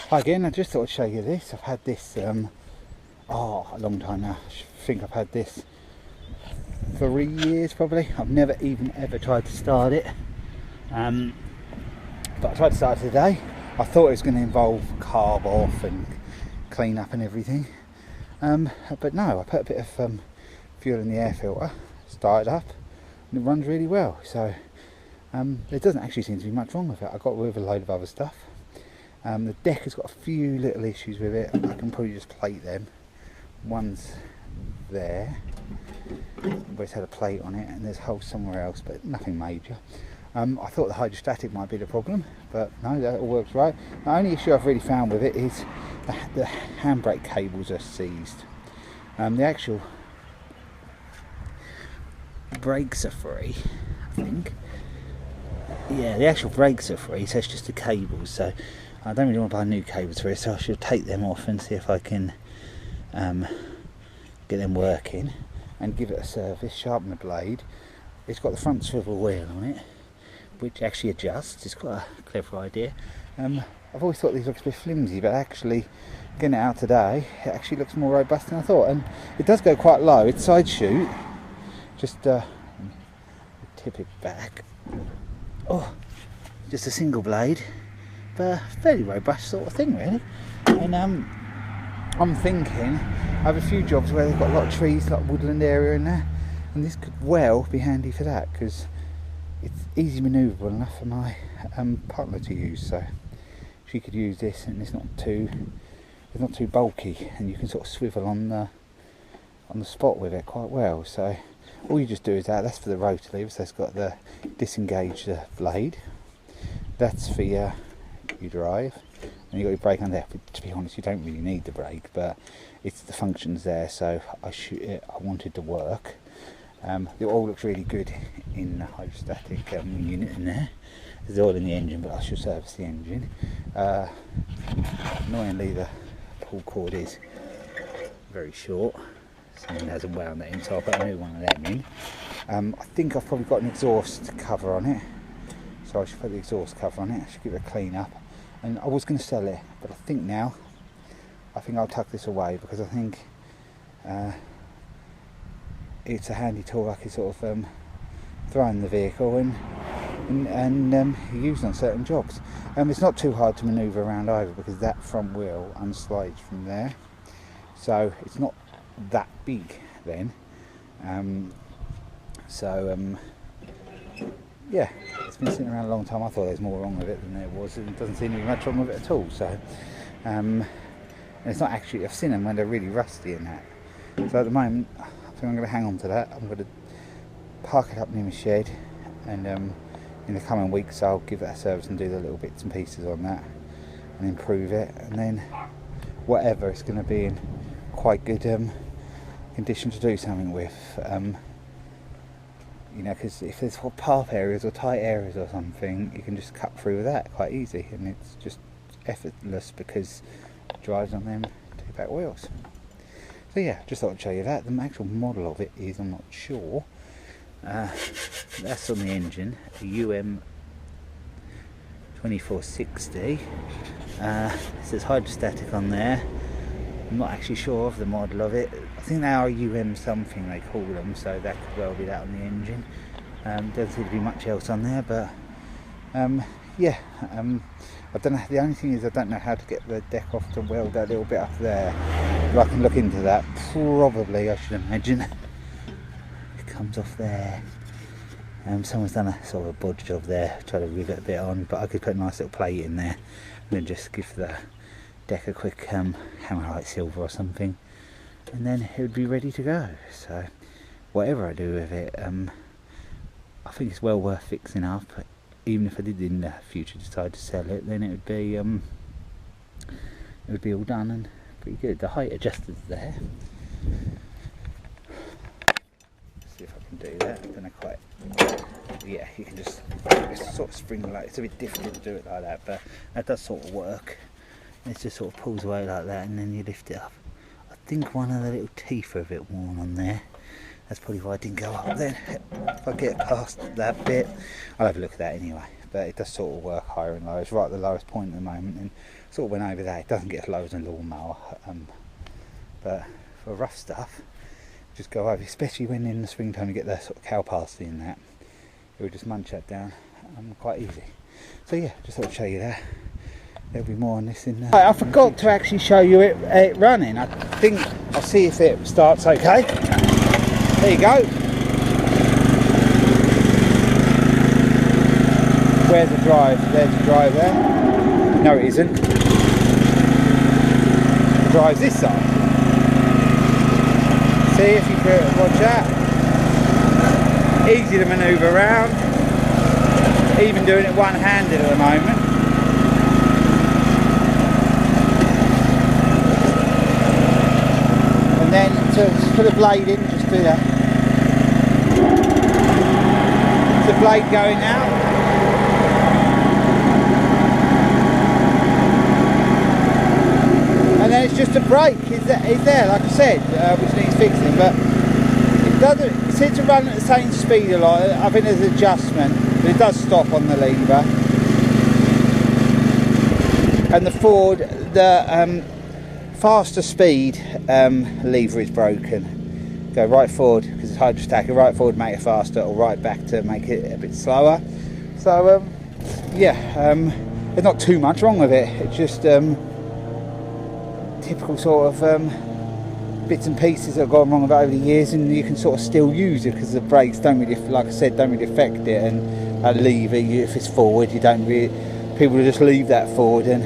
Hi again, I just thought I'd show you this. I've had this a long time now. I think I've had this 3 years probably. I've never even ever tried to start it. But I tried to start it today. I thought it was going to involve carb off and clean up and everything. But no, I put a bit of fuel in the air filter, started up, and it runs really well. So there doesn't actually seem to be much wrong with it. I got rid of a load of other stuff. The deck has got a few little issues with it. I can probably just plate them. One's there, where it's had a plate on it, and there's holes somewhere else, but nothing major. I thought the hydrostatic might be the problem, but no, that all works right. The only issue I've really found with it is the handbrake cables are seized. The actual brakes are free, I think. Yeah, the actual brakes are free, so it's just the cables. So I don't really want to buy new cables for it, so I should take them off and see if I can get them working and give it a service, sharpen the blade. It's got the front swivel wheel on it, which actually adjusts. It's quite a clever idea. I've always thought these look a bit flimsy, but actually getting it out today, it actually looks more robust than I thought, and it does go quite low. It's side shoot, just tip it back. Oh, just a single blade, but fairly robust sort of thing really. And I'm thinking I have a few jobs where they've got a lot of trees, like woodland area in there, and this could well be handy for that because it's easy manoeuvrable enough for my partner to use. So she could use this, and it's not too bulky, and you can sort of swivel on the spot with it quite well. So all you just do is that's for the rotor lever, so it's got the disengage the blade. That's for your drive, and you've got your brake on there. But to be honest, you don't really need the brake, but it's the functions there, so I wanted to work. It all looks really good in the hydrostatic unit in there. There's oil in the engine, but I should service the engine. Annoyingly, the pull cord is very short. Someone hasn't wound that in, so I'll put a new one of them in. I think I've probably got an exhaust cover on it, so I should put the exhaust cover on it. I should give it a clean up. And I was going to sell it, but I think I'll tuck this away because I think it's a handy tool I can sort of throw in the vehicle and use on certain jobs. It's not too hard to manoeuvre around either because that front wheel unslides from there, so it's not that big then. Yeah, it's been sitting around a long time. I thought there was more wrong with it than there was, and it doesn't seem to be much wrong with it at all. So and it's not actually, I've seen them when they're really rusty and that. So at the moment I think I'm going to hang on to that. I'm going to park it up near my shed, and in the coming weeks I'll give that a service and do the little bits and pieces on that and improve it, and then whatever, it's going to be in quite good condition to do something with. You know, because if there's path areas or tight areas or something, you can just cut through with that quite easy, and it's just effortless because it drives on them two back wheels. So yeah, just thought I'd show you that. The actual model of it is, I'm not sure. That's on the engine, a UM2460. It says hydrostatic on there. I'm not actually sure of the model of it. I think they are UM something they call them, so that could well be that on the engine. Doesn't seem to be much else on there, but yeah. I don't know. The only thing is I don't know how to get the deck off to weld that little bit up there. But I can look into that. Probably, I should imagine. It comes off there. Someone's done a sort of a bodge job there, try to rivet a bit on, but I could put a nice little plate in there and then just give the deck a quick hammerite silver or something, and then it would be ready to go. So whatever I do with it, I think it's well worth fixing up. Even if I did in the future decide to sell it, then it would be all done and pretty good. The height adjuster's there. Let's see if I can do that. I don't know quite. Yeah, you can just sort of spring like, it's a bit difficult to do it like that, but that does sort of work. It just sort of pulls away like that, and then you lift it up. I think one of the little teeth are a bit worn on there. That's probably why I didn't go up then. If I get past that bit, I'll have a look at that anyway. but it does sort of work higher and lower. It's right at the lowest point at the moment, and sort of went over there. It doesn't get as low as a lawnmower, but for rough stuff, just go over, especially when in the springtime you get the sort of cow pasture in that. It will just munch that down quite easy. So yeah, just thought I'd show you that. There'll be more on this in there. I forgot to actually show you it running. I think I'll see if it starts okay. There you go. Where's the drive? There's the drive there. No, it isn't. The drive's this side. See if you could watch that. Easy to manoeuvre around. Even doing it one-handed at the moment. And then to put the blade in, just do that. Is the blade going now? And then it's just a brake, is there, like I said, which needs fixing, but it doesn't, it seems to run at the same speed a lot. I think there's an adjustment, but it does stop on the lever. And the Ford, the faster speed lever is broken. Go right forward because it's hydrostatic, right forward make it faster, or right back to make it a bit slower. So yeah, there's not too much wrong with it. It's just typical sort of bits and pieces that have gone wrong about over the years, and you can sort of still use it because the brakes don't really, like I said, don't really affect it. And that lever, if it's forward, you don't really, people just leave that forward, and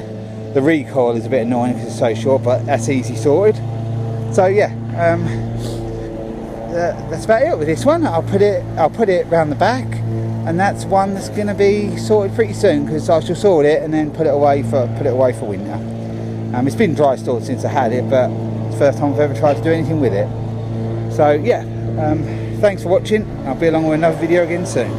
the recoil is a bit annoying because it's so short, but that's easy sorted. So yeah, that's about it with this one. I'll put it around the back, and that's one that's going to be sorted pretty soon because I shall sort it and then put it away for winter. It's been dry stored since I had it, but it's the first time I've ever tried to do anything with it. So yeah, thanks for watching. I'll be along with another video again soon.